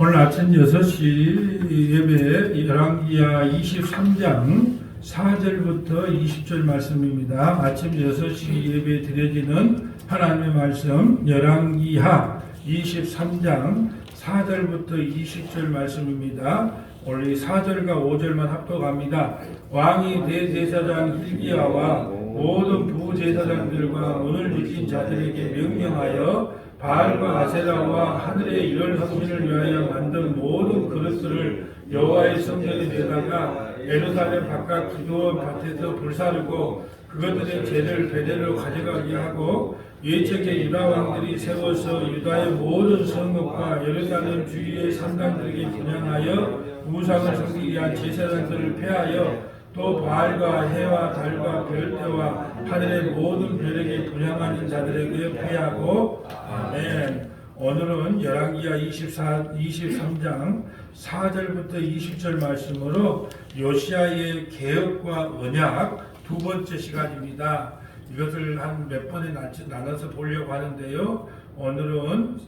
오늘 아침 6시 예배 열왕기하 23장 4절부터 20절 말씀입니다. 아침 6시 예배 드려지는 하나님의 말씀 열왕기하 23장 4절부터 20절 말씀입니다. 오늘 이 4절과 5절만 합독합니다. 왕이 대제사장 hil기야와 모든 부제사장들과 문을 지킨 자들에게 명령하여 바알과 아세라와 하늘의 이럴 성신을 위하여 만든 모든 그릇들을 여호와의 성전에 내다가 예루살렘 바깥 기도원 밭에서 불사르고 그것들의 죄를 베델로 가져가게 하고 예측의 유다 왕들이 세워서 유다의 모든 성읍과 예루살렘 주위의 산당들에게 분향하여 우상을 섬기게 위한 제사장들을 폐하여 또 바알과 해와 달과 별대와 하늘의 모든 별에게 분향하는 자들에게 폐하고. 아멘. 오늘은 열왕기하 23장 4절부터 20절 말씀으로 요시야의 개혁과 언약 두 번째 시간입니다. 이것을 한 몇 번에 나눠서 보려고 하는데요. 오늘은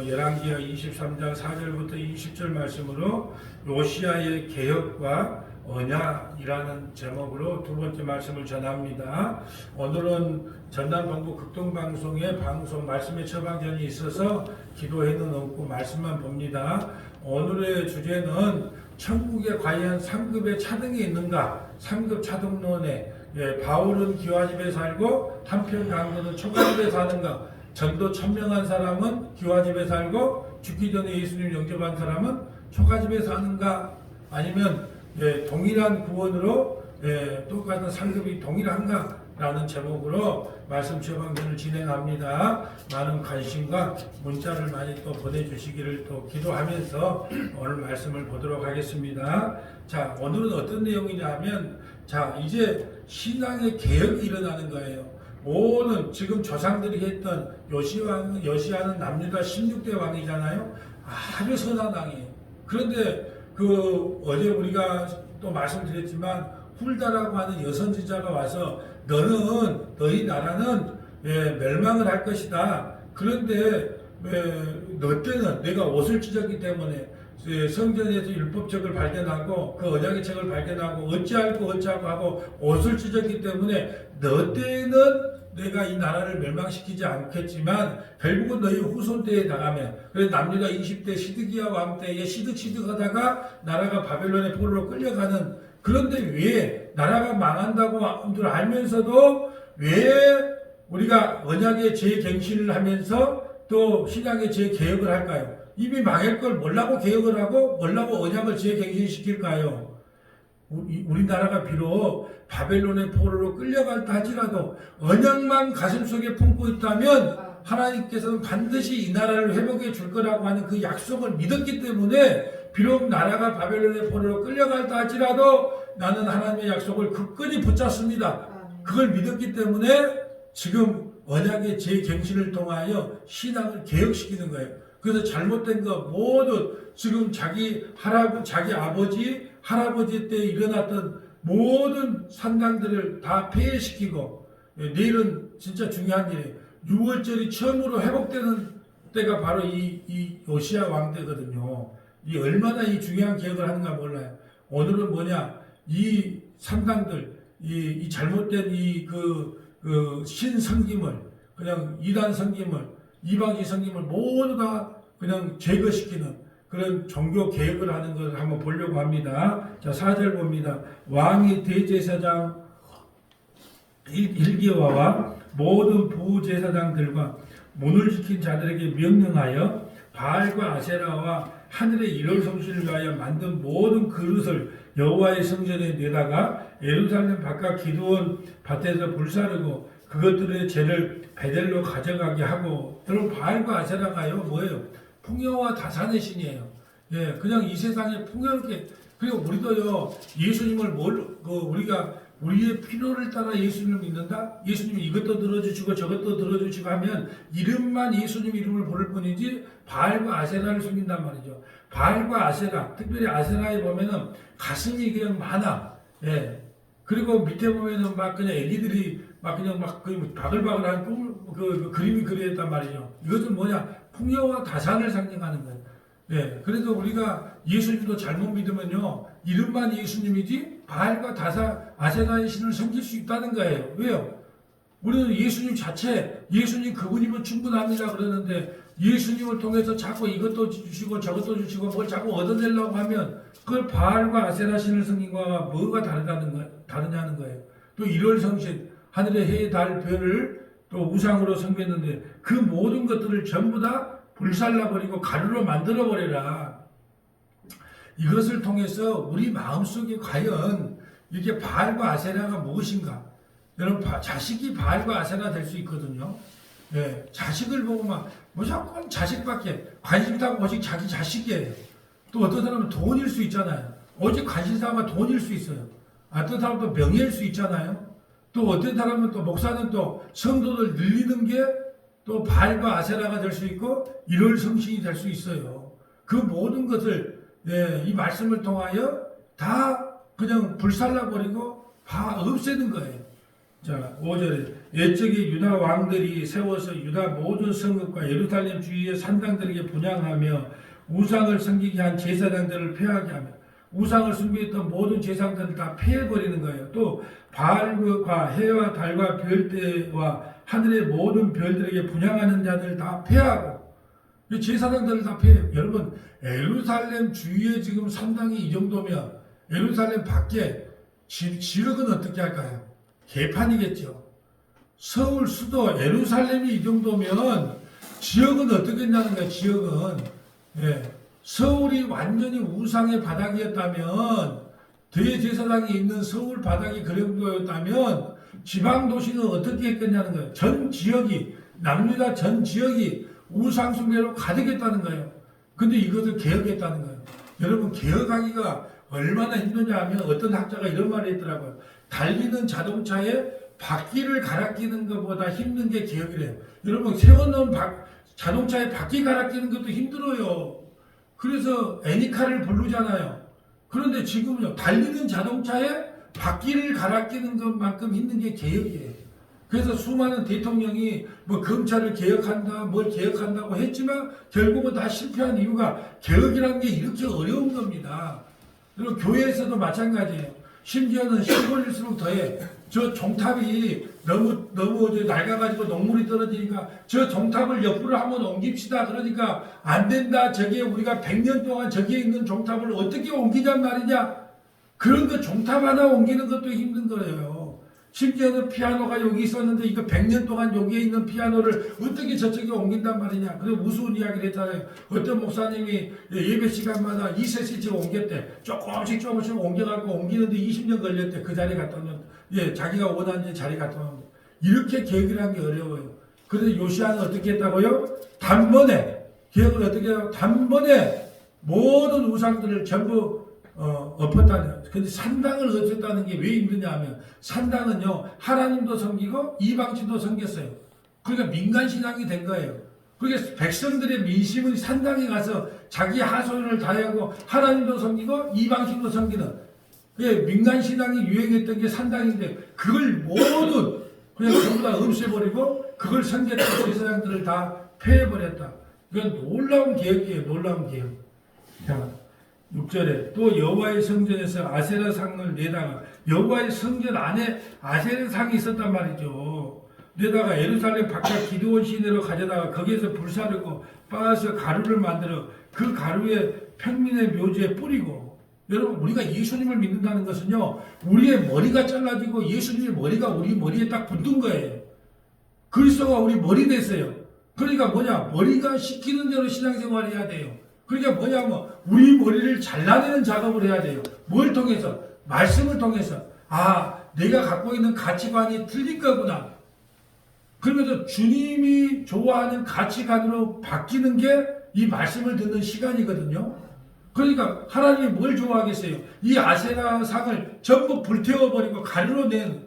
열왕기하 23장 4절부터 20절 말씀으로 요시야의 개혁과 언약이라는 제목으로 두 번째 말씀을 전합니다. 오늘은 전남동부 극동방송의 방송 말씀의 처방전이 있어서 기도회는 없고 말씀만 봅니다. 오늘의 주제는 천국에 과연 3급의 차등이 있는가? 3급 차등론에 바울은 기와집에 살고 한편 강도는 초가집에 사는가? 전도 천명한 사람은 기와집에 살고 죽기 전에 예수님 영접한 사람은 초가집에 사는가? 아니면 동일한 구원으로 똑같은 상급이 동일한가? 라는 제목으로 말씀 처방전을 진행합니다. 많은 관심과 문자를 많이 또 보내주시기를 또 기도하면서 오늘 말씀을 보도록 하겠습니다. 자, 오늘은 어떤 내용이냐 하면, 자, 이제 신앙의 개혁이 일어나는 거예요. 모든 지금 조상들이 했던 요시야는 남유다 16대 왕이잖아요. 아주 선한 왕이에요. 그런데 어제 우리가 또 말씀드렸지만 훌다라고 하는 여선지자가 와서 너희 나라는 멸망을 할 것이다. 그런데 너 때는 내가 옷을 찢었기 때문에 성전에서 율법책을 발견하고 그 언약의 책을 발견하고 어찌하고 하고 옷을 찢었기 때문에 너 때는 내가 이 나라를 멸망시키지 않겠지만 결국은 너희 후손 때에 나가면, 그래서 남유다 20대 시드기야 왕 때에 시득시득하다가 나라가 바벨론의 포로로 끌려가는. 그런데 왜 나라가 망한다고 줄 알면서도 왜 우리가 언약의 재갱신을 하면서 또 신앙의 재개혁을 할까요? 이미 망할 걸 뭐라고 개혁을 하고 뭐라고 언약을 재갱신시킬까요? 우리나라가 비록 바벨론의 포로로 끌려갈다 할지라도 언약만 가슴속에 품고 있다면 하나님께서는 반드시 이 나라를 회복해 줄 거라고 하는 그 약속을 믿었기 때문에 비록 나라가 바벨론의 포로로 끌려갈다 할지라도 나는 하나님의 약속을 굳건히 붙잡습니다. 그걸 믿었기 때문에 지금 언약의 재갱신을 통하여 신앙을 개혁시키는 거예요. 그래서 잘못된 거 모두 지금 자기 아버지, 할아버지 때 일어났던 모든 산당들을 다 폐해시키고, 내일은 진짜 중요한 일이에요. 6월절이 처음으로 회복되는 때가 바로 이 요시야 왕 때거든요. 이 얼마나 이 중요한 개혁을 하는가 몰라요. 오늘은 뭐냐, 이 산당들, 이 잘못된 신성김을, 그냥 이단 성김을, 이방인 성김을 모두 다 그냥 제거시키는 그런 종교 개혁을 하는 것을 한번 보려고 합니다. 자, 4절 봅니다. 왕이 대제사장 hil기야와 모든 부제사장들과 문을 지킨 자들에게 명령하여 바알과 아세라와 하늘의 이럴 성신을 위하여 만든 모든 그릇을 여호와의 성전에 내다가 예루살렘 바깥 기도원 밭에서 불사르고 그것들의 죄를 베델로 가져가게 하고. 여러분, 바알과 아세라가요 뭐예요? 풍요와 다산의 신이에요. 그냥 이 세상에 풍요롭게. 그리고 우리도요, 예수님을 우리가 우리의 필요를 따라 예수님을 믿는다? 예수님이 이것도 들어주시고 저것도 들어주시고 하면 이름만 예수님 이름을 부를 뿐이지 바알과 아세라를 숨긴단 말이죠. 바알과 아세라, 특별히 아세라에 보면은 가슴이 그냥 많아. 그리고 밑에 보면은 막 그냥 애기들이 막 그냥 바글바글한 그 그림이 그려졌단 말이죠. 이것은 뭐냐? 풍요와 다산을 상징하는 거예요. 예, 그래서 우리가 예수님도 잘못 믿으면요, 이름만 예수님이지 바알과 아세라의 신을 섬길 수 있다는 거예요. 왜요? 우리는 예수님 자체, 예수님 그분이면 충분합니다 그러는데, 예수님을 통해서 자꾸 이것도 주시고 저것도 주시고 뭘 자꾸 얻어내려고 하면 그걸 바알과 아세라 신을 섬긴 거와 뭐가 다르냐는 거예요. 또 일월 성신, 하늘의 해, 달, 별을 또 우상으로 섬겼는데 그 모든 것들을 전부 다 불살라버리고 가루로 만들어버려라. 이것을 통해서 우리 마음속에 과연 이게 바알과 아세라가 무엇인가? 여러분, 자식이 바알과 아세라 될 수 있거든요. 예, 자식을 보고 막 무조건 자식밖에 관심사가 오직 자기 자식이에요. 또 어떤 사람은 돈일 수 있잖아요. 오직 관심사가 돈일 수 있어요. 어떤 사람은 또 명예일 수 있잖아요. 또 어떤 사람은 또 목사는 또 성도들 늘리는 게 또 바알과 아세라가 될 수 있고 일월 성신이 될 수 있어요. 그 모든 것을 이 말씀을 통하여 다 그냥 불살라버리고 다 없애는 거예요. 자, 5절에 옛적에 유다 왕들이 세워서 유다 모든 성읍과 예루살렘 주위의 산당들에게 분향하며 우상을 섬기게 한 제사장들을 폐하게 하며 우상을 숨겼던 모든 제사장들을 다 폐해버리는 거예요. 또 바알과 해와 달과 별대와 하늘의 모든 별들에게 분향하는 자들을 다 폐하고 제사장들을 다 폐해요. 여러분, 예루살렘 주위에 지금 산당이 이 정도면 예루살렘 밖에 지역은 어떻게 할까요? 개판이겠죠. 서울 수도 예루살렘이 이 정도면 지역은 어떻게 했냐는 거예요. 지역은 서울이 완전히 우상의 바닥이었다면, 대제사장이 있는 서울 바닥이 그 정도였다면 지방 도시는 어떻게 했겠냐는 거예요. 전 지역이, 남유다 전 지역이 우상 숭배로 가득했다는 거예요. 근데 이것을 개혁했다는 거예요. 여러분, 개혁하기가 얼마나 힘드냐 하면 어떤 학자가 이런 말을 했더라고요. 달리는 자동차에 바퀴를 갈아 끼는 것보다 힘든 게 개혁이래요. 여러분, 세워놓은 자동차에 바퀴 갈아 끼는 것도 힘들어요. 그래서 애니카를 부르잖아요. 그런데 지금은요, 달리는 자동차에 바퀴를 갈아 끼는 것만큼 힘든 게 개혁이에요. 그래서 수많은 대통령이 뭐 검찰을 개혁한다, 뭘 개혁한다고 했지만 결국은 다 실패한 이유가 개혁이라는 게 이렇게 어려운 겁니다. 그리고 교회에서도 마찬가지예요. 심지어는 시골일수록 더해. 저 종탑이 너무 낡아가지고 녹물이 떨어지니까 저 종탑을 옆으로 한번 옮깁시다. 그러니까 안 된다. 저게 우리가 100년 동안 저기에 있는 종탑을 어떻게 옮기단 말이냐. 그런 거 종탑 하나 옮기는 것도 힘든 거예요. 심지어는 피아노가 여기 있었는데 이거 100년 동안 여기에 있는 피아노를 어떻게 저쪽에 옮긴단 말이냐. 그래서 우스운 이야기를 했잖아요. 어떤 목사님이 예배 시간마다 2cm씩 옮겼대. 조금씩 옮겨갖고 옮기는데 20년 걸렸대. 그 자리 갔다 오면 자기가 원하는 자리 갔다 오면. 이렇게 계획이라는 게 어려워요. 그래서 요시아는 어떻게 했다고요? 단번에 계획을 어떻게 해요? 단번에 모든 우상들을 전부 엎었다는. 근데 산당을 없앴다는 게 왜 힘드냐 하면 산당은요, 하나님도 섬기고 이방신도 섬겼어요. 그러니까 민간신앙이 된 거예요. 그러니까 백성들의 민심은 산당에 가서 자기 하소연을 다하고 하나님도 섬기고 이방신도 섬기는, 민간신앙이 유행했던 게 산당인데 그걸 모두 그냥 전부 다 없애버리고 그걸 섬겼던 제사장들을 다 폐해버렸다. 이건 놀라운 개혁이에요. 놀라운 개혁. 자, 6절에 또 여호와의 성전에서 아세라 상을 내다가, 여호와의 성전 안에 아세라 상이 있었단 말이죠. 내다가 예루살렘 바깥 기드온 시내로 가져다가 거기에서 불사르고 빻아서 가루를 만들어 그 가루에 평민의 묘지에 뿌리고. 여러분, 우리가 예수님을 믿는다는 것은요, 우리의 머리가 잘라지고 예수님의 머리가 우리 머리에 딱 붙는 거예요. 그리스도가 우리 머리 됐어요. 그러니까 뭐냐, 머리가 시키는 대로 신앙생활 해야 돼요. 그러니까 뭐냐면 우리 머리를 잘라내는 작업을 해야 돼요. 뭘 통해서? 말씀을 통해서. 아, 내가 갖고 있는 가치관이 틀린 거구나. 그러면서 주님이 좋아하는 가치관으로 바뀌는 게 이 말씀을 듣는 시간이거든요. 그러니까 하나님이 뭘 좋아하겠어요? 이 아세라 상을 전부 불태워버리고 가루로 낸,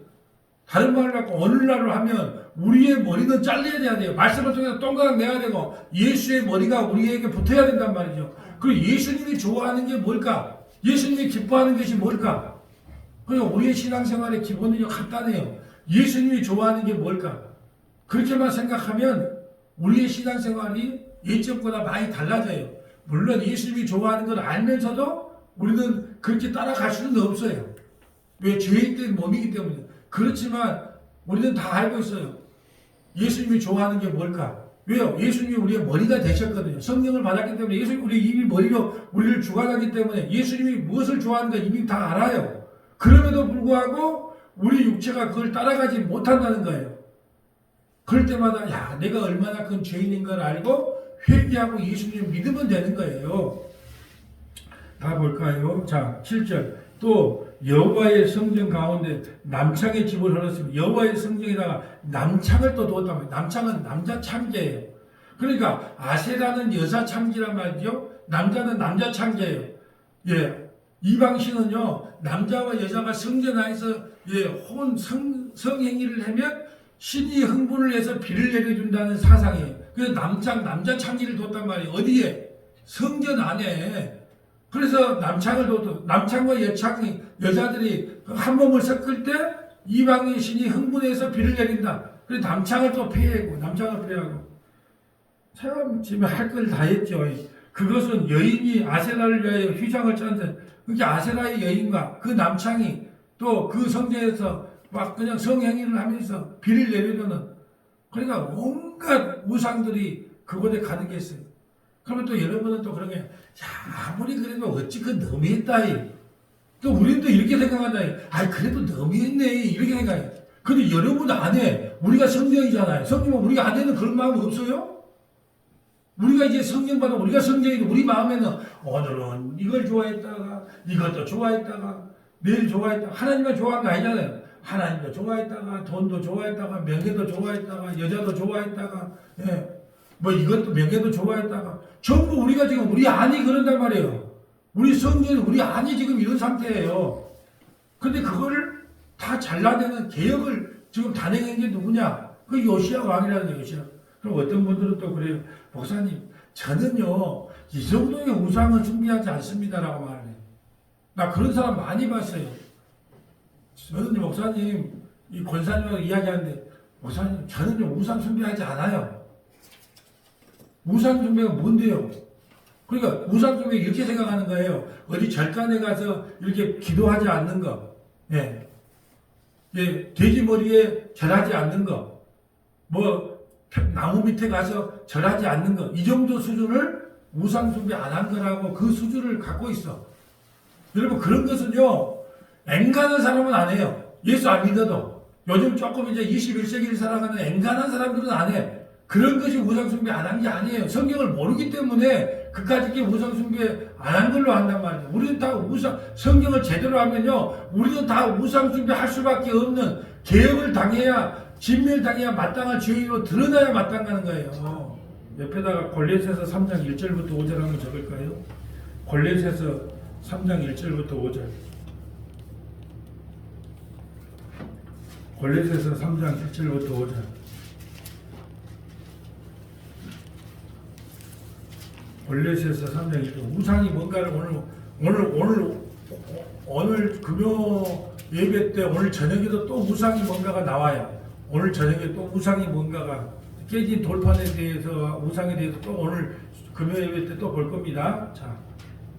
다른 말로 갖고 오늘날로 하면 우리의 머리는 잘려야 돼요. 말씀을 통해서 동그랗게 내야 되고 예수의 머리가 우리에게 붙어야 된단 말이죠. 그리고 예수님이 좋아하는 게 뭘까? 예수님이 기뻐하는 것이 뭘까? 그리고 우리의 신앙생활의 기본은요, 간단해요. 예수님이 좋아하는 게 뭘까? 그렇게만 생각하면 우리의 신앙생활이 예전보다 많이 달라져요. 물론 예수님이 좋아하는 걸 알면서도 우리는 그렇게 따라갈 수는 없어요. 왜? 죄인된 몸이기 때문에. 그렇지만 우리는 다 알고 있어요. 예수님이 좋아하는 게 뭘까? 왜요? 예수님이 우리의 머리가 되셨거든요. 성령을 받았기 때문에 예수님이 우리 이미 머리로 우리를 주관하기 때문에 예수님이 무엇을 좋아하는가 이미 다 알아요. 그럼에도 불구하고 우리 육체가 그걸 따라가지 못한다는 거예요. 그럴 때마다 야, 내가 얼마나 큰 죄인인 걸 알고 회개하고 예수님을 믿으면 되는 거예요. 다 볼까요? 자, 7절. 또 여호와의 성전 가운데 남창의 집을 흘렀으며 여호와의 성전에다가 남창을 또 두었단 말이에요. 남창은 남자 창제예요. 그러니까 아세라는 여자 창제란 말이죠. 남자는 남자 창제예요. 예, 이방신은요 남자와 여자가 성전 안에서 성행위를 하면 신이 흥분을 해서 비를 내려준다는 사상이에요. 그래서 남자 창제를 뒀단 말이에요. 어디에? 성전 안에. 그래서 남창을 둬도 남창과 여자들이 한 몸을 섞을 때 이방의 신이 흥분해서 비를 내린다. 그래서 남창을 또 피하고 남창을 피하고 참 지금 할 걸 다 했죠. 그것은 여인이 아세라를 위하여 휘장을 짰는데 그게 아세라의 여인과 그 남창이 또 그 성전에서 막 그냥 성행위를 하면서 비를 내려주는 그러니까 온갖 우상들이 그곳에 가득했어요. 그러면 또 여러분은 또 그런 게, 야, 아무리 그래도 어찌 그 너무했다. 또 우리는 또 이렇게 생각한다. 아, 그래도 너무했네. 이렇게 생각해. 근데 여러분 안에, 우리가 성령이잖아요. 성령은 우리 안에는 그런 마음 없어요? 우리가 이제 성령 받아, 우리가 성령이고, 우리 마음에는 오늘은 이걸 좋아했다가, 이것도 좋아했다가, 내일 좋아했다가, 하나님만 좋아한 거 아니잖아요. 하나님도 좋아했다가, 돈도 좋아했다가, 명예도 좋아했다가, 여자도 좋아했다가, 예. 뭐 이것도 명예도 좋아했다가 전부 우리가 지금 우리 안이 그런단 말이에요. 우리 성전은 우리 안이 지금 이런 상태예요. 근데 그거를 다 잘라내는 개혁을 지금 단행한 게 누구냐? 그 요시야 왕이라는 요시야. 그럼 어떤 분들은 또 그래요. 목사님 저는요 이 정도의 우상을 숭배하지 않습니다라고 말해요. 나 그런 사람 많이 봤어요. 저는 목사님 이 권사님하고 이야기하는데 목사님 저는요 우상 숭배하지 않아요. 우상 숭배가 뭔데요? 그러니까 우상 숭배 이렇게 생각하는 거예요. 어디 절간에 가서 이렇게 기도하지 않는 거, 예, 예, 돼지 머리에 절하지 않는 거, 뭐 나무 밑에 가서 절하지 않는 거, 이 정도 수준을 우상 숭배 안 한 거라고 그 수준을 갖고 있어. 여러분 그런 것은요, 앵간한 사람은 안 해요. 예수 안 믿어도 요즘 조금 이제 21세기를 살아가는 앵간한 사람들은 안 해. 그런 것이 우상숭배 안 한 게 아니에요. 성경을 모르기 때문에 그까짓 우상숭배 안 한 걸로 한단 말이에요. 우리는 다 성경을 제대로 하면요. 우리는 다 우상숭배 할 수밖에 없는 개혁을 당해야, 진멸당해야 마땅한 죄인으로 드러나야 마땅하는 거예요. 옆에다가 골로새서 3장 1절부터 5절 한번 적을까요? 골로새서 3장 1절부터 5절. 골로새서 3장 1절부터 5절. 골로새서 3장 1절. 우상이 뭔가를 오늘 금요 예배 때 오늘 저녁에도 또 우상이 뭔가가 나와요. 오늘 저녁에 또 우상이 뭔가가 깨진 돌판에 대해서 우상에 대해서 또 오늘 금요 예배 때 또 볼 겁니다. 자.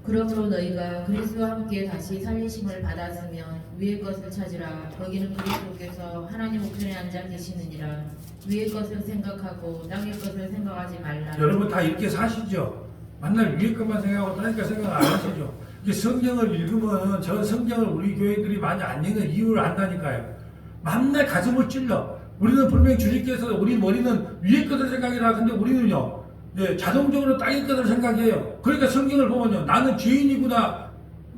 그러므로 너희가 그리스도와 함께 다시 살리심을 받았으면 위의 것을 찾으라. 거기는 그리스도께서 하나님 우편에 앉아 계시느니라. 위의 것을 생각하고 땅의 것을 생각하지 말라. 여러분 다 이렇게 사시죠? 맨날 위의 것만 생각하고 땅의 것 생각 안 하시죠? 이게 성경을 읽으면 저 성경을 우리 교회들이 많이 안 읽는 이유를 안다니까요. 맨날 가슴을 찔러. 우리는 분명히 주님께서 우리 머리는 위의 것을 생각이라. 근데 우리는요, 네, 자동적으로 땅의 것을 생각해요. 그러니까 성경을 보면요, 나는 죄인이구나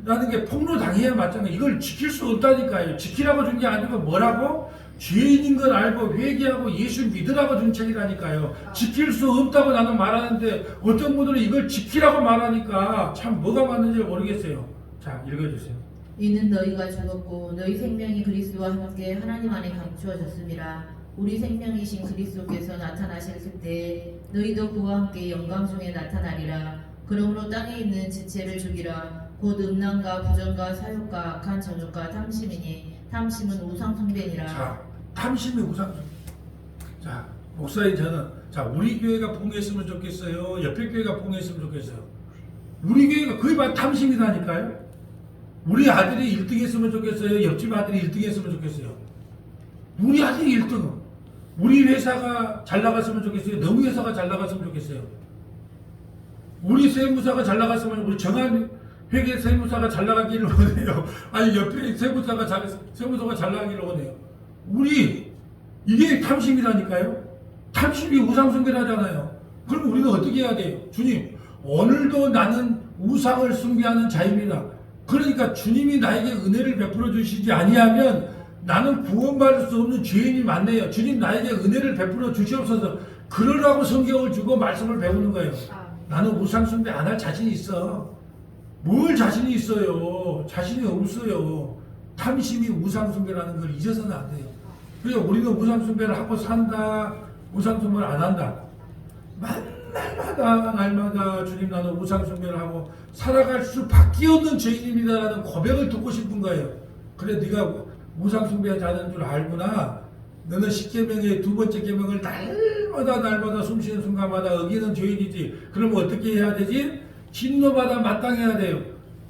라는 게 폭로당해야 맞잖아요. 이걸 지킬 수 없다니까요. 지키라고 준 게 아니고 뭐라고? 죄인인 걸 알고 회개하고 예수 믿으라고 준 책이라니까요. 지킬 수 없다고 나는 말하는데 어떤 분들은 이걸 지키라고 말하니까 참 뭐가 맞는지 모르겠어요. 자, 읽어주세요. 이는 너희가 죽었고 너희 생명이 그리스도와 함께 하나님 안에 감추어졌음이라. 우리 생명이신 그리스도께서 나타나실 때 너희도 그와 함께 영광 중에 나타나리라. 그러므로 땅에 있는 지체를 죽이라. 곧 음란과 부정과 사욕과 악한 정욕과 탐심이니 탐심은 우상 숭배니라. 자, 탐심이 우상 숭배. 자, 목사님 저는 자 우리 교회가 풍요했으면 좋겠어요. 옆에 교회가 풍요했으면 좋겠어요. 우리 교회가 거의 다 탐심이라니까요. 우리 아들이 1등 했으면 좋겠어요. 옆집 아들이 1등 했으면 좋겠어요. 우리 아들이 1등. 우리 회사가 잘 나갔으면 좋겠어요. 너무 회사가 잘 나갔으면 좋겠어요. 우리 세무사가 잘 나갔으면, 우리 정한 회계 세무사가 잘 나가기를 원해요. 아니, 옆에 세무사가 잘 나가기를 원해요. 이게 탐심이라니까요. 탐심이 우상숭배라잖아요. 그럼 우리는 어떻게 해야 돼요? 주님, 오늘도 나는 우상을 숭배하는 자입니다. 그러니까 주님이 나에게 은혜를 베풀어 주시지 아니하면 나는 구원받을 수 없는 죄인이 많네요. 주님, 나에게 은혜를 베풀어 주시옵소서. 그러라고 성경을 주고 말씀을 배우는 거예요. 나는 우상 숭배 안 할 자신이 있어. 뭘 자신이 있어요? 자신이 없어요. 탐심이 우상 숭배라는 걸 잊어서는 안 돼요. 그래서 우리는 우상 숭배를 하고 산다. 우상 숭배를 안 한다. 날마다 주님, 나는 우상 숭배를 하고 살아갈 수밖에 없는 죄인입니다라는 고백을 듣고 싶은 거예요. 그래, 네가 우상 숭배하지 않은 줄 알구나. 너는 10계명의 두 번째 계명을 날마다 숨쉬는 순간마다 어기는 죄인이지. 그러면 어떻게 해야 되지? 진노받아 마땅해야 돼요.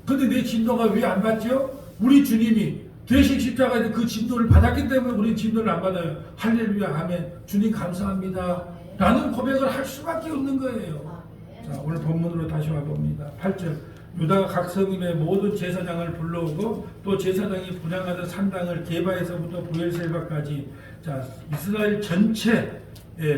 근데 내 진노가 왜 안 받죠? 우리 주님이 대신 십자가에서 그 진노를 받았기 때문에 우리는 진노를 안 받아요. 할렐루야, 아멘. 주님 감사합니다 라는 고백을 할 수밖에 없는 거예요. 자, 오늘 본문으로 다시 와봅니다. 8절. 유다가 각 성읍의 모든 제사장을 불러오고 또 제사장이 분양하던 산당을 게바에서부터 부엘세바까지, 자, 이스라엘 전체에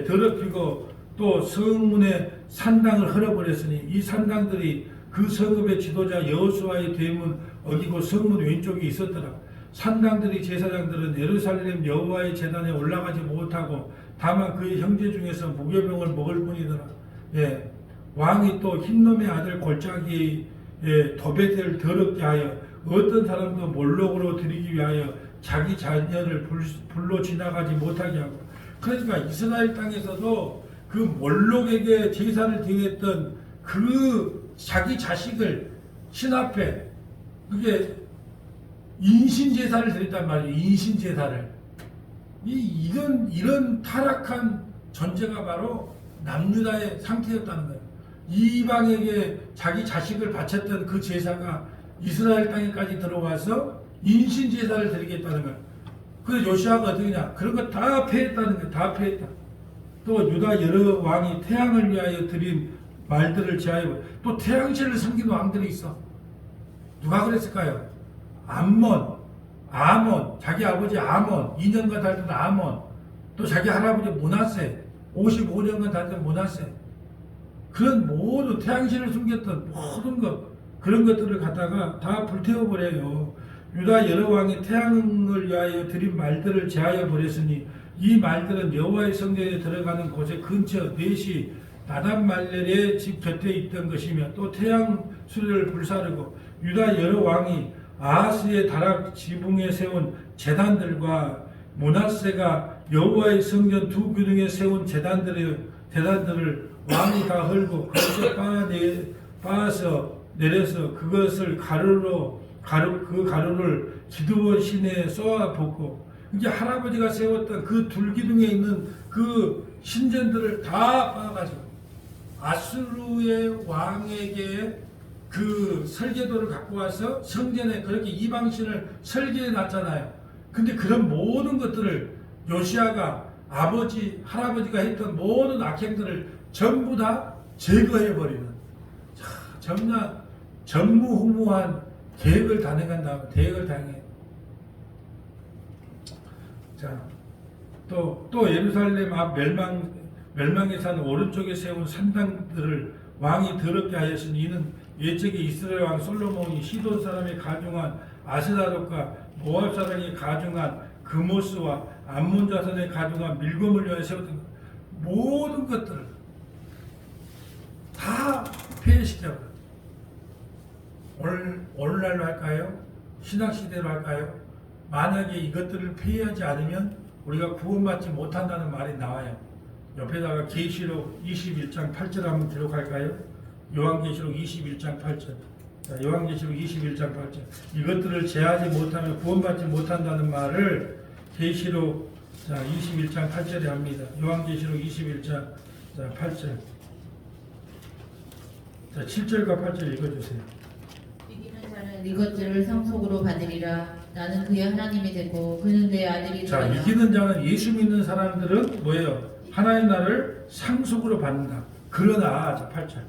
더럽히고 또 성문의 산당을 헐어버렸으니 이 산당들이 그 성읍의 지도자 여호수아의 대문 어기고 성문 왼쪽에 있었더라. 산당들이 제사장들은 예루살렘 여호와의 제단에 올라가지 못하고 다만 그의 형제 중에서 무교병을 먹을 뿐이더라. 예. 왕이 또 흰놈의 아들 골짜기에 도베델을 더럽게 하여 어떤 사람도 몰록으로 드리기 위하여 자기 자녀를 불로 지나가지 못하게 하고, 그러니까 이스라엘 땅에서도 그 몰록에게 제사를 드렸던 그 자기 자식을 신 앞에, 그게 인신제사를 드렸단 말이에요. 인신제사를. 이런 타락한 존재가 바로 남유다의 상태였다는 거예요. 이방에게 자기 자식을 바쳤던 그 제사가 이스라엘 땅에까지 들어와서 인신제사를 드리겠다는 거예요. 그래서 요시아가 어떻게 하냐? 그런 거 다 폐했다는 거예요. 다 폐했다. 또 유다 여러 왕이 태양을 위하여 드린 말들을 제하여, 또 태양신을 섬기는 왕들이 있어. 누가 그랬을까요? 암몬, 자기 아버지 암몬, 2년간 살던 암몬, 또 자기 할아버지 므낫세, 55년간 살던 므낫세. 그런 모든 태양신을 숨겼던 모든 것, 그런 것들을 갖다가 다 불태워버려요. 유다 여러 왕이 태양을 위하여 드린 말들을 제하여 버렸으니 이 말들은 여호와의 성전에 들어가는 곳의 근처 넷이 나단말렐의 집 곁에 있던 것이며, 또 태양 수레를 불사르고 유다 여러 왕이 아하스의 다락 지붕에 세운 제단들과 므낫세가 여호와의 성전 두 기둥에 세운 제단들을 왕이 다 헐고 그것을 빻아서 내려서 그것을 그 가루를 기드온 시내에 쏘아 붓고, 이게 할아버지가 세웠던 그 둘기둥에 있는 그 신전들을 다 빻아가지고 아수르의 왕에게 그 설계도를 갖고 와서 성전에 그렇게 이방신을 설계해 놨잖아요. 근데 그런 모든 것들을 요시아가 아버지, 할아버지가 했던 모든 악행들을 전부 다 제거해버리는, 전무후무한 계획을 단행한다. 계획을 단행해. 자, 또 예루살렘 앞 멸망의 산 오른쪽에 세운 산당들을 왕이 더럽게 하였으니 이는 예적에 이스라엘 왕 솔로몬이 시돈 사람이 가중한 아스다롯과 모압 사람이 가중한 그모스와 암몬 자손의 가중한 밀곰을 위하여 세웠던 모든 것들을 다 폐해시켜버려. 오늘날로 할까요? 신학시대로 할까요? 만약에 이것들을 폐해하지 않으면 우리가 구원받지 못한다는 말이 나와요. 옆에다가 계시록 21장 8절 한번 기록할까요? 요한계시록 21장 8절. 자, 요한계시록 21장 8절. 이것들을 제하지 못하면 구원받지 못한다는 말을 계시록 21장 8절에 합니다. 요한계시록 21장 8절. 자, 7절과 8절 읽어주세요. 이기는 자는 이것들을 상속으로 받으리라. 나는 그의 하나님이 되고 그는 내 아들이 자, 되리라. 이기는 자는 예수 믿는 사람들은 뭐예요? 하나님 나라를 상속으로 받는다. 그러나, 자, 8절.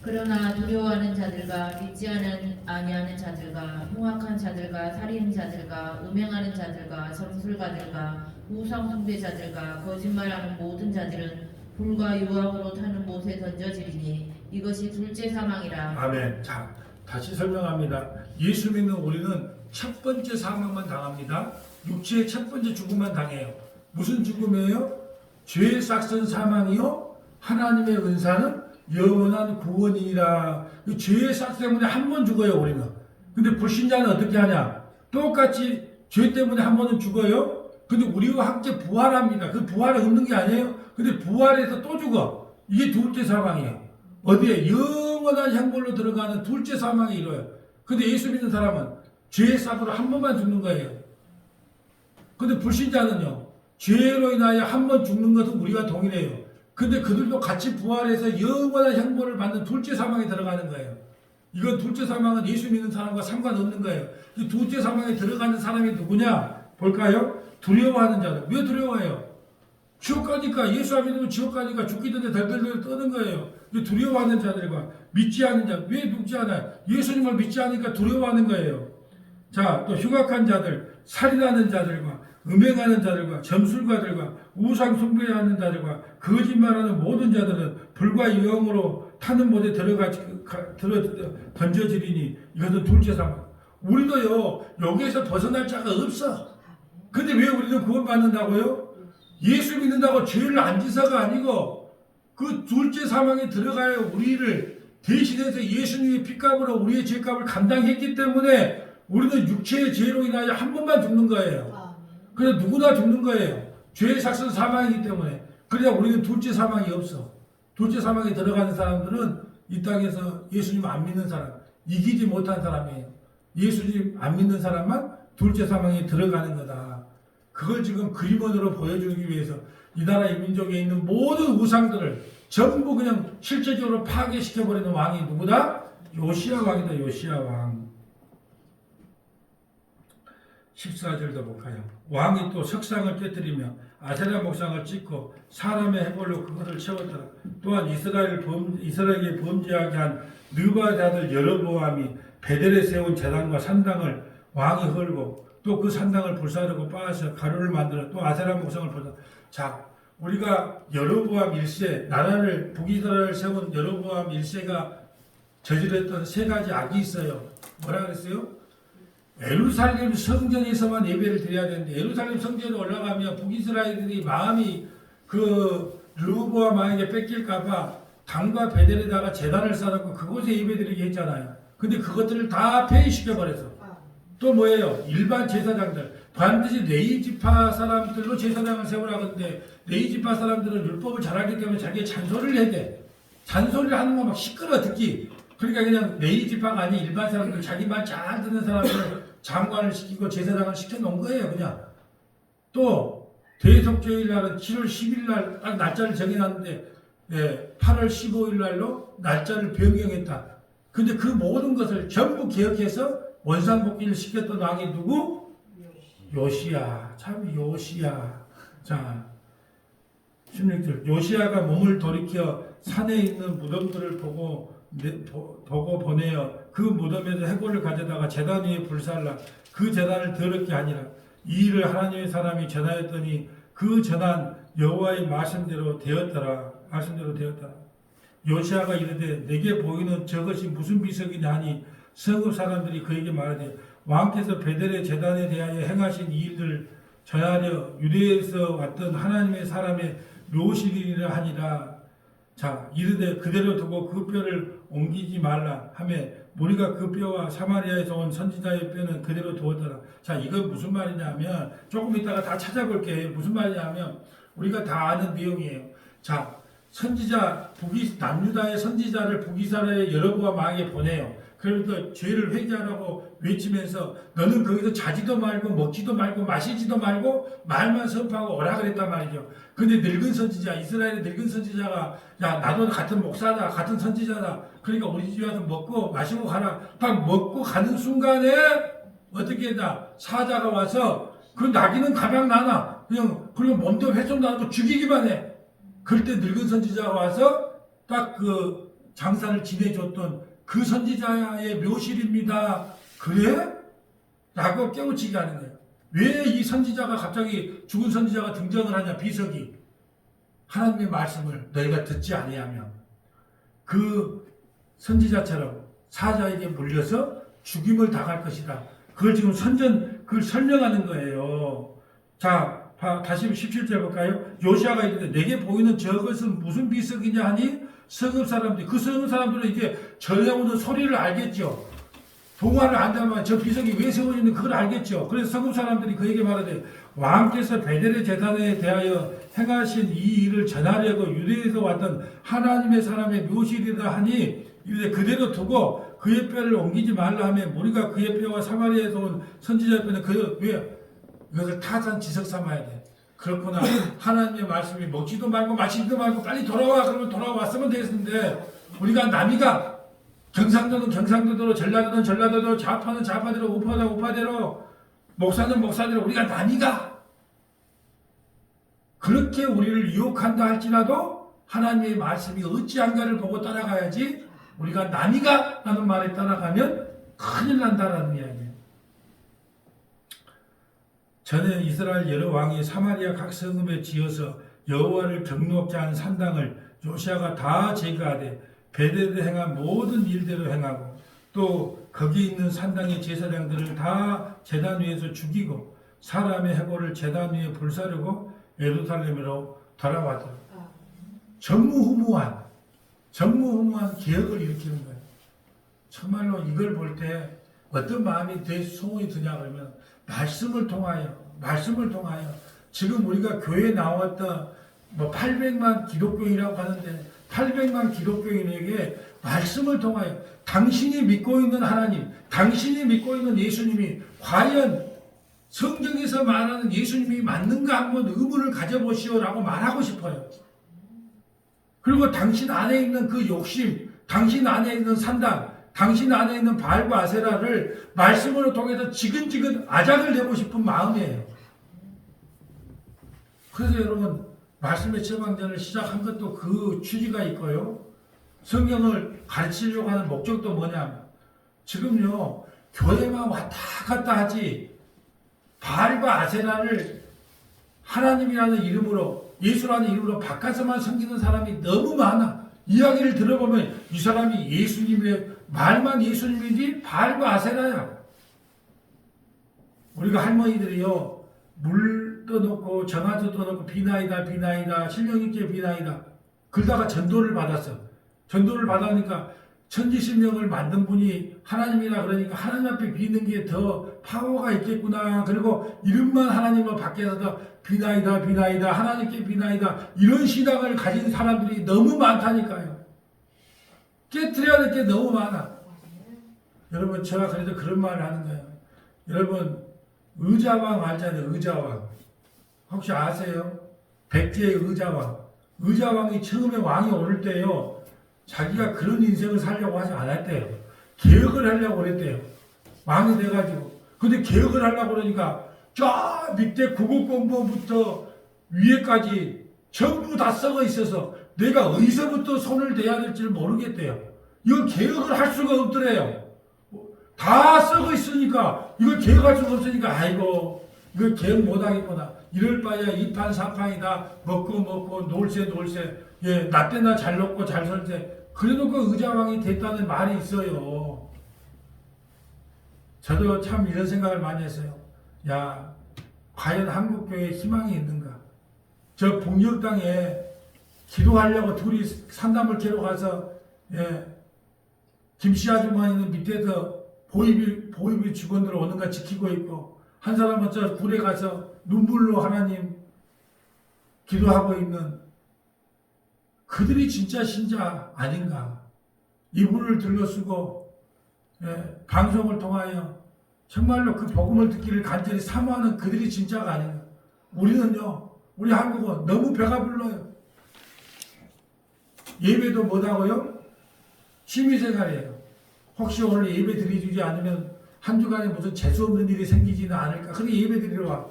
그러나 두려워하는 자들과 믿지 아니하는 자들과 흉악한 자들과 살인 자들과 음행하는 자들과 점술가들과 우상 숭배자들과 거짓말하는 모든 자들은 불과 유황으로 타는 못에 던져지리니 이것이 둘째 사망이라. 아멘. 자, 다시 설명합니다. 예수 믿는 우리는 첫 번째 사망만 당합니다. 육체의 첫 번째 죽음만 당해요. 무슨 죽음이에요? 죄의 싹슨 사망이요. 하나님의 은사는 영원한 구원이라. 죄의 싹 때문에 한 번 죽어요, 우리는. 근데 불신자는 어떻게 하냐? 똑같이 죄 때문에 한 번은 죽어요. 근데 우리와 함께 부활합니다. 그 부활은 없는 게 아니에요. 근데 부활해서 또 죽어. 이게 둘째 사망이에요. 어디에? 영원한 형벌로 들어가는 둘째 사망이 이뤄요. 근데 예수 믿는 사람은 죄의 싹으로 한 번만 죽는 거예요. 근데 불신자는요, 죄로 인하여 한 번 죽는 것은 우리가 동일해요. 근데 그들도 같이 부활해서 영원한 형벌을 받는 둘째 사망에 들어가는 거예요. 이건 둘째 사망은 예수 믿는 사람과 상관없는 거예요. 이 둘째 사망에 들어가는 사람이 누구냐? 볼까요? 두려워하는 자들. 왜 두려워해요? 지옥 가니까, 예수 안 믿으면 지옥 가니까 죽기 전에 덜덜덜 떠는 거예요. 왜 두려워하는 자들과 믿지 않는 자, 왜 믿지 않아요? 예수님을 믿지 않으니까 두려워하는 거예요. 자, 또 흉악한 자들, 살인하는 자들과 음행하는 자들과 점술가들과 우상 숭배하는 자들과 거짓말하는 모든 자들은 불과 유황으로 타는 못에 던져지리니 이것은 둘째 사망. 우리도요, 여기에서 벗어날 자가 없어. 근데 왜 우리는 구원받는다고요? 예수 믿는다고 죄를 안 지서가 아니고 그 둘째 사망에 들어가야 우리를 대신해서 예수님의 피값으로 우리의 죄값을 감당했기 때문에 우리는 육체의 죄로 인하여 한 번만 죽는 거예요. 그래서 누구나 죽는 거예요. 죄의 삭은 사망이기 때문에. 그러나 우리는 둘째 사망이 없어. 둘째 사망에 들어가는 사람들은 이 땅에서 예수님 안 믿는 사람, 이기지 못한 사람이에요. 예수님 안 믿는 사람만 둘째 사망에 들어가는 거다. 그걸 지금 그림원으로 보여주기 위해서 이 나라 이민족에 있는 모든 우상들을 전부 그냥 실제적으로 파괴시켜버리는 왕이 누구다? 요시야 왕이다. 요시야 왕. 14절도 볼까요? 왕이 또 석상을 깨뜨리며 아세라 목상을 찍고 사람의 해골로 그것을 채웠더라. 또한 이스라엘에게 범죄하게 한 느바의 아들 여로보암이 베델에 세운 제단과 산당을 왕이 헐고 또 그 산당을 불사르고 빻아서 가루를 만들어 또 아세라 목상을 보자. 자, 우리가 여로보암 1세, 나라를 북이스라엘을 세운 여로보암 1세가 저질렀던 세 가지 악이 있어요. 뭐라 그랬어요? 예루살렘 성전에서만 예배를 드려야 되는데 예루살렘 성전에 올라가면 북이스라엘들이 마음이 그 르호보암 왕에게 뺏길까봐 당과 베델에다가 제단을 쌓아놓고 그곳에 예배드리게 했잖아요. 근데 그것들을 다 폐위시켜버렸어. 또 뭐예요? 일반 제사장들 반드시 레위 지파 사람들로 제사장을 세우라고 하는데 레위 지파 사람들은 율법을 잘하기 때문에 자기의 잔소리를 해야 돼. 잔소리를 하는 거 막 시끄러워 듣기. 그러니까 그냥 레위 지파가 아닌 일반 사람들, 자기 말 잘 듣는 사람들을 장관을 시키고 제사장을 시켜놓은 거예요. 그냥. 또 대속죄일 날은 7월 10일 날 딱 날짜를 정해놨는데 8월 15일 날로 날짜를 변경했다. 근데 그 모든 것을 전부 기억해서 원상복귀를 시켰던 왕이 누구? 요시야. 참 요시야. 자, 16절. 요시야가 몸을 돌이켜 산에 있는 무덤들을 보고 보내어 그 무덤에서 해골을 가져다가 제단 위에 불살라 그 제단을 더럽게 하니라. 이 일을 하나님의 사람이 전하였더니 그 전한 여호와의 말씀대로 되었더라. 말씀대로 되었더라. 요시야가 이르되 내게 보이는 저것이 무슨 비석이냐 하니 성읍 사람들이 그에게 말하되 왕께서 베델의 제단에 대하여 행하신 이 일을 전하려 유대에서 왔던 하나님의 사람의 묘실이라 하니라. 자, 이르되 그대로 두고 그 뼈를 옮기지 말라 하매 우리가 그 뼈와 사마리아에서 온 선지자의 뼈는 그대로 두었더라. 자, 이건 무슨 말이냐면 조금 이따가 다 찾아볼게요. 무슨 말이냐면 우리가 다 아는 내용이에요. 자, 선지자 남유다의 선지자를 북이스라엘의 여로보암 왕에게 보내요. 그래서 죄를 회개하라고 외치면서 너는 거기서 자지도 말고 먹지도 말고 마시지도 말고 말만 선포하고 오라 그랬단 말이죠. 근데 늙은 선지자, 이스라엘의 늙은 선지자가 야 나도 같은 목사다, 같은 선지자다. 그러니까 우리 집에 와서 먹고 마시고 가라. 딱 먹고 가는 순간에 어떻게 했다? 사자가 와서 그 나귀는 가방 나나 그냥 그리고 몸도 훼손나고 죽이기만 해. 그럴 때 늙은 선지자가 와서 딱 그 장사를 지내줬던 그 선지자의 묘실입니다. 그래? 라고 깨우치게 하는 거예요. 왜 이 선지자가 갑자기 죽은 선지자가 등장을 하냐? 비석이 하나님의 말씀을 너희가 듣지 아니하면 그 선지자처럼 사자에게 물려서 죽임을 당할 것이다. 그걸 지금 그걸 설명하는 거예요. 자, 다시 17절 볼까요? 요시아가 이르되 내게 보이는 저것은 무슨 비석이냐 하니 성읍 사람들이 그 성읍 사람들은 이제 전해오는 소리를 알겠죠. 동화를 안다면 저 비석이 왜 세워지는지 그걸 알겠죠. 그래서 성읍 사람들이 그에게 말하되 왕께서 베델의 제단에 대하여 행하신 이 일을 전하려고 유대에서 왔던 하나님의 사람의 묘실이라 하니 이제 그대로 두고 그의 뼈를 옮기지 말라 하며 우리가 그의 뼈와 사마리아에서 온 선지자의 뼈는 왜 이것을 타산 지석 삼아야 돼. 그렇구나. 하나님의 말씀이 먹지도 말고 마시지도 말고 빨리 돌아와. 그러면 돌아왔으면 되겠는데 우리가 남이가 경상도는 경상도대로 전라도는 전라도대로 좌파는 좌파대로 우파는 우파대로 목사는 목사대로 우리가 남이가 그렇게 우리를 유혹한다 할지라도 하나님의 말씀이 어찌한가를 보고 따라가야지 우리가 남이가 라는 말에 따라가면 큰일 난다라는 이야기예요. 전에 이스라엘 여러 왕이 사마리아 각 성읍에 지어서 여호와를 경록케 한 산당을 요시아가 다 제거하되 베델에 행한 모든 일대로 행하고 또 거기 있는 산당의 제사장들을 다 제단 위에서 죽이고 사람의 해골을 제단 위에 불사르고 예루살렘으로 돌아왔더라. 전무후무한 개혁을 일으키는 거예요. 정말로 이걸 볼 때 어떤 마음이 내 소원이 드냐 그러면 말씀을 통하여 지금 우리가 교회에 나왔던 800만 기독교인이라고 하는데 800만 기독교인에게 말씀을 통하여 당신이 믿고 있는 하나님, 당신이 믿고 있는 예수님이 과연 성경에서 말하는 예수님이 맞는가 한번 의문을 가져보시오라고 말하고 싶어요. 그리고 당신 안에 있는 그 욕심, 당신 안에 있는 산당, 당신 안에 있는 바알과 아세라를 말씀으로 통해서 지근지근 아작을 내고 싶은 마음이에요. 그래서 여러분 말씀의 처방전을 시작한 것도 그 취지가 있고요. 성경을 가르치려고 하는 목적도 뭐냐. 지금요 교회만 왔다 갔다 하지 바알과 아세라를 하나님이라는 이름으로 예수라는 이름으로 바꿔서만 섬기는 사람이 너무 많아. 이야기를 들어보면 이 사람이 예수님의 말만 예수님이지 바알과 아세라야. 우리가 할머니들이요 물 떠놓고 정화조 떠놓고 비나이다 신령님께 비나이다 그러다가 전도를 받았어. 전도를 받으니까 천지신령을 만든 분이 하나님이라 그러니까 하나님 앞에 비는 게 더 파워가 있겠구나. 그리고 이름만 하나님으로 바뀌어서 비나이다 하나님께 비나이다 이런 신앙을 가진 사람들이 너무 많다니까요. 깨트려야 될 게 너무 많아. 여러분 제가 그래도 그런 말을 하는 거예요. 여러분 의자왕 알잖아요. 의자왕 혹시 아세요? 백제의 의자왕이 처음에 왕이 오를 때요 자기가 그런 인생을 살려고 하지 않았대요. 개혁을 하려고 그랬대요. 왕이 돼가지고. 근데 개혁을 하려고 그러니까 저 밑에 구국공무부터 위에까지 전부 다 썩어 있어서 내가 어디서부터 손을 대야 될지를 모르겠대요. 이거 개혁을 할 수가 없더래요. 다 썩어 있으니까 이걸 개혁할 수가 없으니까 아이고 이거 개혁 못하겠구나. 이럴 바야 이판사판이다. 먹고 놀세 예, 나 때나 잘 먹고 잘 살세. 그래도 그 의자왕이 됐다는 말이 있어요. 저도 참 이런 생각을 많이 했어요. 야, 과연 한국교회에 희망이 있는가? 저 북녘땅에 기도하려고 둘이 산담을 캐러 가서 예, 김씨 아주머니는 밑에서 보이비 직원들 오는 거 지키고 있고 한 사람은 저 굴에 가서 눈물로 하나님 기도하고 있는 그들이 진짜 신자 아닌가? 이불을 들러쓰고 방송을 통하여 정말로 그 복음을 듣기를 간절히 사모하는 그들이 진짜가 아닌가. 우리는요, 우리 한국은 너무 배가 불러요. 예배도 못하고요, 취미생활이에요. 혹시 오늘 예배 드려주지 않으면 한 주간에 무슨 재수없는 일이 생기지는 않을까. 그렇게 예배 드리러 와.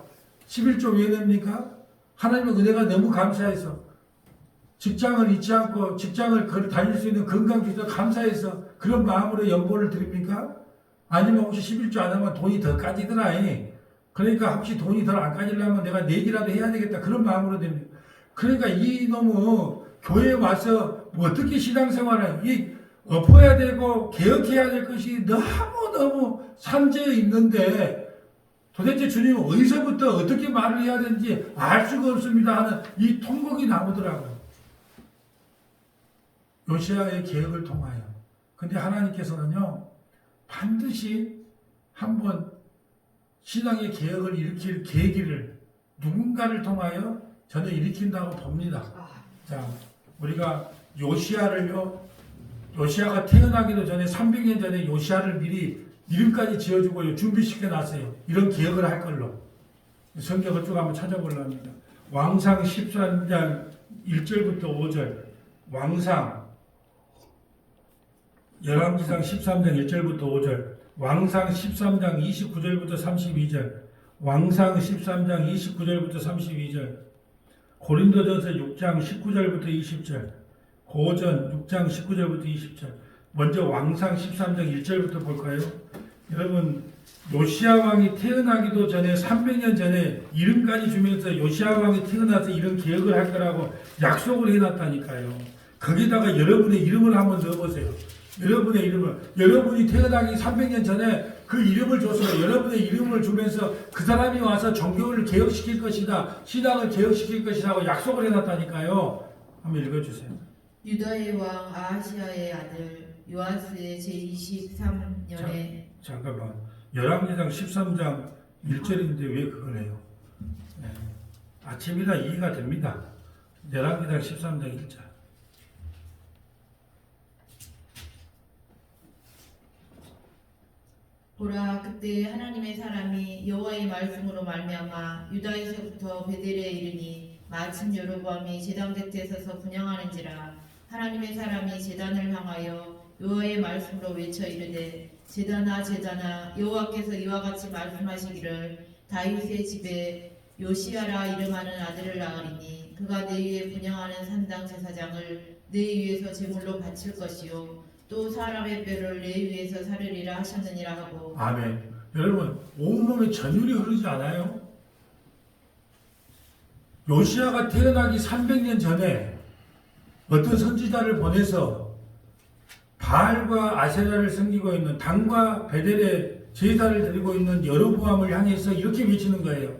11조 왜 냅니까? 하나님의 은혜가 너무 감사해서, 직장을 잊지 않고 직장을 다닐 수 있는 건강 주셔서 감사해서 그런 마음으로 연보를 드립니까? 아니면 혹시 11조 안 하면 돈이 더 까지더라. 그러니까 혹시 돈이 더 안 까지려면 내가 내기라도 해야 되겠다. 그런 마음으로 됩니다. 그러니까 이 너무 교회에 와서 어떻게 신앙생활을 엎어야 되고 개혁해야 될 것이 너무너무 산재해 있는데 도대체 주님은 어디서부터 어떻게 말을 해야 되는지 알 수가 없습니다 하는 이 통곡이 나오더라고요. 요시아의 개혁을 통하여. 근데 하나님께서는요, 반드시 한번 신앙의 개혁을 일으킬 계기를 누군가를 통하여 저는 일으킨다고 봅니다. 자, 우리가 요시아가 태어나기도 전에 300년 전에 요시아를 미리 이름까지 지어주고 준비시켜 놨어요. 이런 개혁을 할 걸로. 성경을 쭉 한번 찾아보려 합니다. 왕상 13장 1절부터 5절, 왕상 열왕기상 13장 1절부터 5절, 왕상 13장 29절부터 32절, 왕상 13장 29절부터 32절, 고린도전서 6장 19절부터 20절, 고전 6장 19절부터 20절. 먼저 왕상 13장 1절부터 볼까요? 여러분, 요시아 왕이 태어나기도 전에 300년 전에 이름까지 주면서 요시아 왕이 태어나서 이런 개혁을 할 거라고 약속을 해놨다니까요. 거기다가 여러분의 이름을 한번 넣어보세요. 여러분의 이름을, 여러분이 태어나기 300년 전에 그 이름을 줘서 여러분의 이름을 주면서 그 사람이 와서 종교를 개혁시킬 것이다, 신앙을 개혁시킬 것이다 하고 약속을 해놨다니까요. 한번 읽어주세요. 유다의 왕 아하시아의 아들 요아스의 제23년에 잠깐만, 열왕기상 13장 1절인데 왜 그걸 해요? 아침이라 이해가 됩니다. 열왕기상 13장 1절. 보라, 그때 하나님의 사람이 여호와의 말씀으로 말미암아 유다에서부터 베델에 이르니 마침 여로보암이 제단 곁에 서서 분향하는지라. 하나님의 사람이 제단을 향하여 여호와의 말씀으로 외쳐 이르되, 제단아 제단아, 여호와께서 이와 같이 말씀하시기를 다윗의 집에 요시아라 이름하는 아들을 낳으리니 그가 내 위에 분향하는 산당 제사장을 내 위에서 제물로 바칠 것이요 또 사람의 뼈를 내 위에서 사르리라 하셨느니라 하고. 아멘. 여러분, 온몸에 전율이 흐르지 않아요? 요시아가 태어나기 300년 전에 어떤 선지자를 보내서 바알과 아세라를 섬기고 있는 단과 베델에 제사를 드리고 있는 여로보암을 향해서 이렇게 외치는 거예요.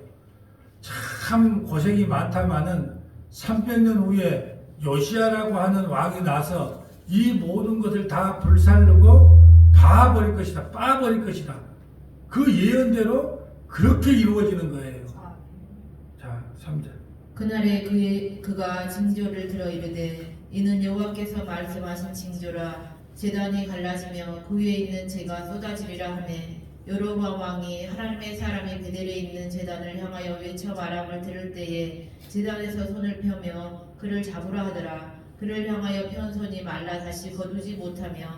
참 고생이 많다마는 300년 후에 요시아라고 하는 왕이 나서 이 모든 것을 다 불살르고 봐버릴 것이다, 빠버릴 것이다. 그 예언대로 그렇게 이루어지는 거예요. 자, 3절. 그날에 그가 징조를 들어 이르되, 이는 여호와께서 말씀하신 징조라. 제단이 갈라지며 그 위에 있는 재가 쏟아지리라 하매, 여로보암 왕이 하나님의 사람이 베델에 있는 제단을 향하여 외쳐 말함을 들을 때에 제단에서 손을 펴며 그를 잡으라 하더라. 그를 향하여 편 손이 말라 다시 거두지 못하며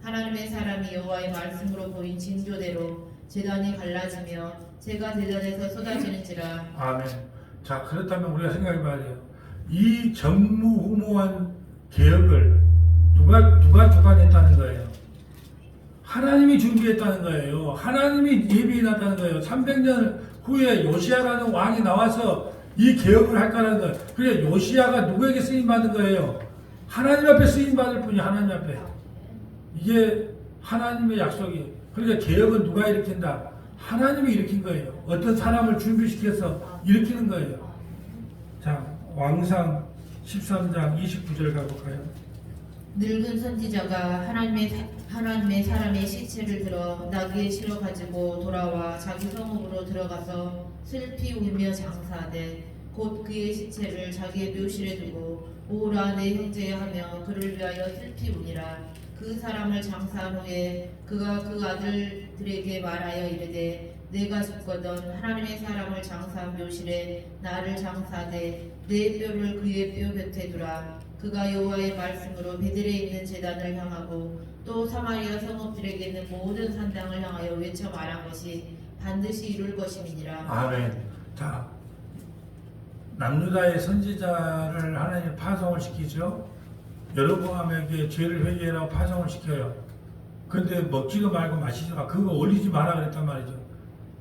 하나님의 사람이 여호와의 말씀으로 보인 징조대로 제단이 갈라지며 재가 제단에서 쏟아지는지라. 아멘. 자, 그렇다면 우리가 생각해 봐야 돼요. 이 전무후무한 개혁을 누가 주관했다는 거예요? 하나님이 준비했다는 거예요. 하나님이 예비해놨다는 거예요. 300년 후에 요시아라는 왕이 나와서 이 개혁을 할 거라는 거예요. 그래, 요시아가 누구에게 쓰임받은 거예요? 하나님 앞에 쓰임받을 뿐이 하나님 앞에. 이게 하나님의 약속이에요. 그러니까 개혁은 누가 일으킨다? 하나님이 일으킨 거예요. 어떤 사람을 준비시켜서 일으키는 거예요. 자, 왕상 13장 29절 가볼까요? 늙은 선지자가 하나님의 사람의 시체를 들어 나귀에 실어 가지고 돌아와 자기 성읍으로 들어가서 슬피 울며 장사하되 곧 그의 시체를 자기의 묘실에 두고 오라 내 형제여 하며 그를 위하여 슬피 우니라. 그 사람을 장사한 후에 그가 그 아들들에게 말하여 이르되 내가 죽거든 하나님의 사람을 장사한 묘실에 나를 장사하되 내 뼈를 그의 뼈 곁에 두라. 그가 여호와의 말씀으로 베들에 있는 제단을 향하고 또 사마리아 성읍들에게 있는 모든 산당을 향하여 외쳐 말한 것이 반드시 이룰 것임이니라. 아멘. 자, 남유다의 선지자를 하나님 파송을 시키죠. 여로보암에게 죄를 회개하라고 파송을 시켜요. 근데 먹지도 말고 마시지 마. 그거 올리지 마라 그랬단 말이죠.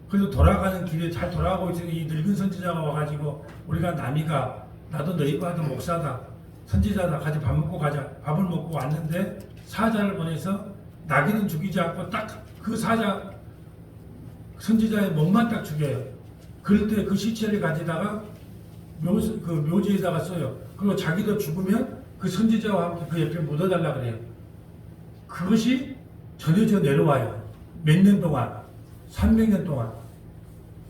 그래서 돌아가는 길에 잘 돌아가고 있으니 이 늙은 선지자가 와가지고 우리가 남이가 나도 너희가 아들 목사다. 선지자다. 같이 밥 먹고 가자. 밥을 먹고 왔는데 사자를 보내서 나귀는 죽이지 않고 딱 그 사자 선지자의 목만 딱 죽여요. 그럴 때 그 시체를 가지다가 묘지에다가 써요. 그리고 자기도 죽으면 그 선지자와 함께 그 옆에 묻어달라 그래요. 그것이 전해져 내려와요. 몇 년 동안, 300년 동안.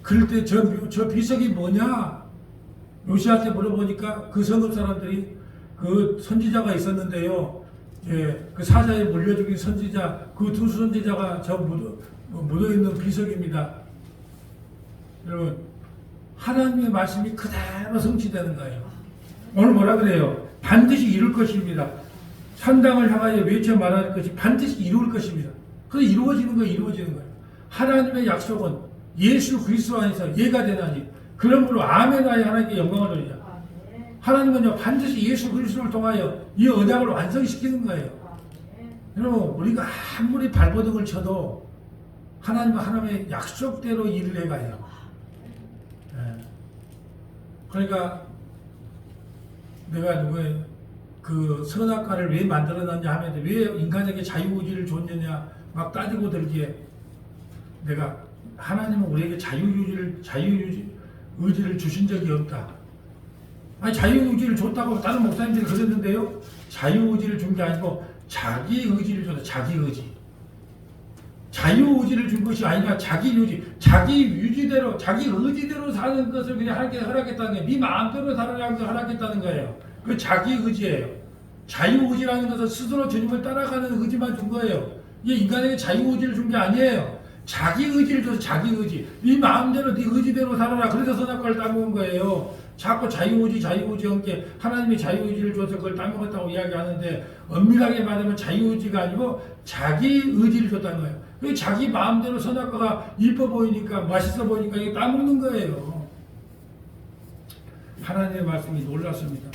그럴 때 저 비석이 뭐냐? 요시한테 물어보니까 그 성읍 사람들이 그 선지자가 있었는데요. 예, 그 사자에 물려 죽인 선지자, 그 두 선지자가 저 묻어있는 비석입니다. 여러분, 하나님의 말씀이 그대로 성취되는 거예요. 오늘 뭐라 그래요? 반드시 이룰 것입니다. 산당을 향하여 외쳐 말할 것이 반드시 이룰 것입니다. 그래서 이루어지는 거예요. 이루어지는 거예요. 하나님의 약속은 예수 그리스도 안에서 예가 되나니 그러므로 아멘하여 하나님께 영광을 돌리자. 하나님은요 반드시 예수 그리스도를 통하여 이 언약을 완성시키는 거예요. 여러분 우리가 아무리 발버둥을 쳐도 하나님은 하나님의 약속대로 일을 해가요. 그러니까 내가 누구의 그 선악과를 왜 만들어놨냐 하면 왜 인간에게 자유의지를 줬느냐 막 따지고 들기에 내가 하나님은 우리에게 자유의지를 주신 적이 없다. 아니 자유의지를 줬다고 다른 목사님들이 그랬는데요. 자유의지를 준 게 아니고 자기 의지를 줬다. 자기 의지. 자유의지를 준 것이 아니라 자기 유지대로 자기 의지대로 사는 것을 그냥 하나님께 허락했다는 거예요. 네 마음대로 살아가는 걸 허락했다는 거예요. 그 자기 의지예요. 자유의지라는 것은 스스로 주님을 따라가는 의지만 준 거예요. 이게 인간에게 자유의지를 준 게 아니에요. 자기 의지를 줘서 자기 의지. 네 마음대로 네 의지대로 살아라. 그래서 선악과를 따먹은 거예요. 자꾸 자유의지 함께 하나님이 자유의지를 줘서 그걸 따먹었다고 이야기하는데 엄밀하게 말하면 자유의지가 아니고 자기 의지를 줬다는 거예요. 그 자기 마음대로 선악과가 이뻐 보이니까 맛있어 보이니까 이게 따먹는 거예요. 하나님의 말씀이 놀랐습니다.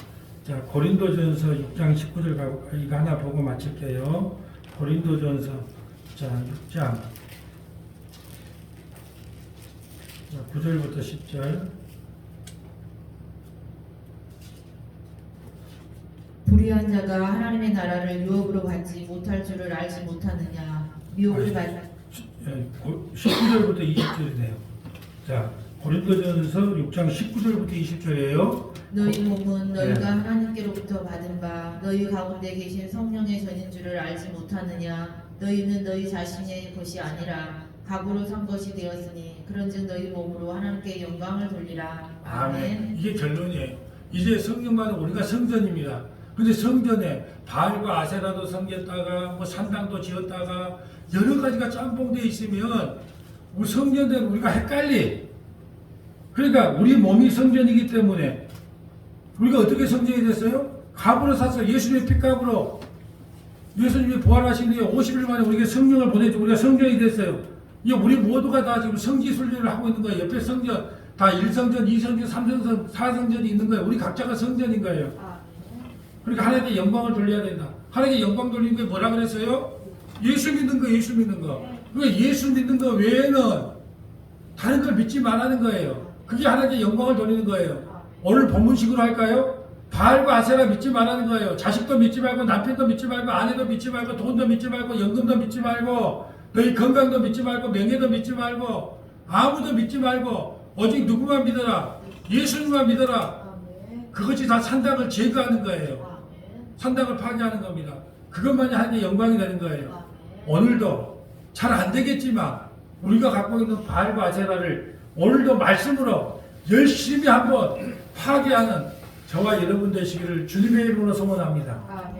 자, 고린도전서 6장 19절 가고 이거 하나 보고 마칠게요. 고린도전서 자 6장 9절부터 10절. 불의한 자가 하나님의 나라를 유업으로 받지 못할 줄을 알지 못하느냐. 유업을 받 19절부터 20절이네요. 자, 고린도전서 6장 19절부터 20절이에요. 너희 몸은 너희가 하나님께로부터 받은 바 너희 가운데 계신 성령의 전인 줄을 알지 못하느냐. 너희는 너희 자신의 것이 아니라 각으로 산 것이 되었으니 그런즉 너희 몸으로 하나님께 영광을 돌리라. 아멘. 이게 결론이에요. 이제 성경과는 우리가 성전입니다. 근데 성전에 바알과 아세라도 섬겼다가 뭐 산당도 지었다가 여러 가지가 짬뽕되어 있으면 우리 성전대로 우리가 헷갈리. 그러니까 우리 몸이 성전이기 때문에 우리가 어떻게 성전이 됐어요? 값으로 샀어요. 예수님의 핏값으로. 예수님이 부활하신 뒤에 50일 만에 우리에게 성령을 보내주고 우리가 성전이 됐어요. 이게 우리 모두가 다 지금 성지순례를 하고 있는 거예요. 옆에 성전 다 1성전, 2성전, 3성전, 4성전이 있는 거예요. 우리 각자가 성전인 거예요. 그러니까 하나님께 영광을 돌려야 된다. 하나님께 영광 돌리는 게 뭐라 그랬어요? 예수 믿는 거, 예수 믿는 거. 그러니까 예수 믿는 거 외에는 다른 걸 믿지 말라는 거예요. 그게 하나님께 영광을 돌리는 거예요. 오늘 본문식으로 할까요? 바알과 아세라 믿지 말라는 거예요. 자식도 믿지 말고 남편도 믿지 말고 아내도 믿지 말고 돈도 믿지 말고 연금도 믿지 말고 너희 건강도 믿지 말고 명예도 믿지 말고 아무도 믿지 말고 오직 누구만 믿어라. 예수님만 믿어라. 그것이 다 산당을 제거하는 거예요. 산당을 파괴하는 겁니다. 그것만이 하나님의 영광이 되는 거예요. 오늘도 잘 안 되겠지만 우리가 갖고 있는 바알과 아세라를 오늘도 말씀으로 열심히 한번 파괴하는 저와 여러분 되시기를 주님의 이름으로 소원합니다.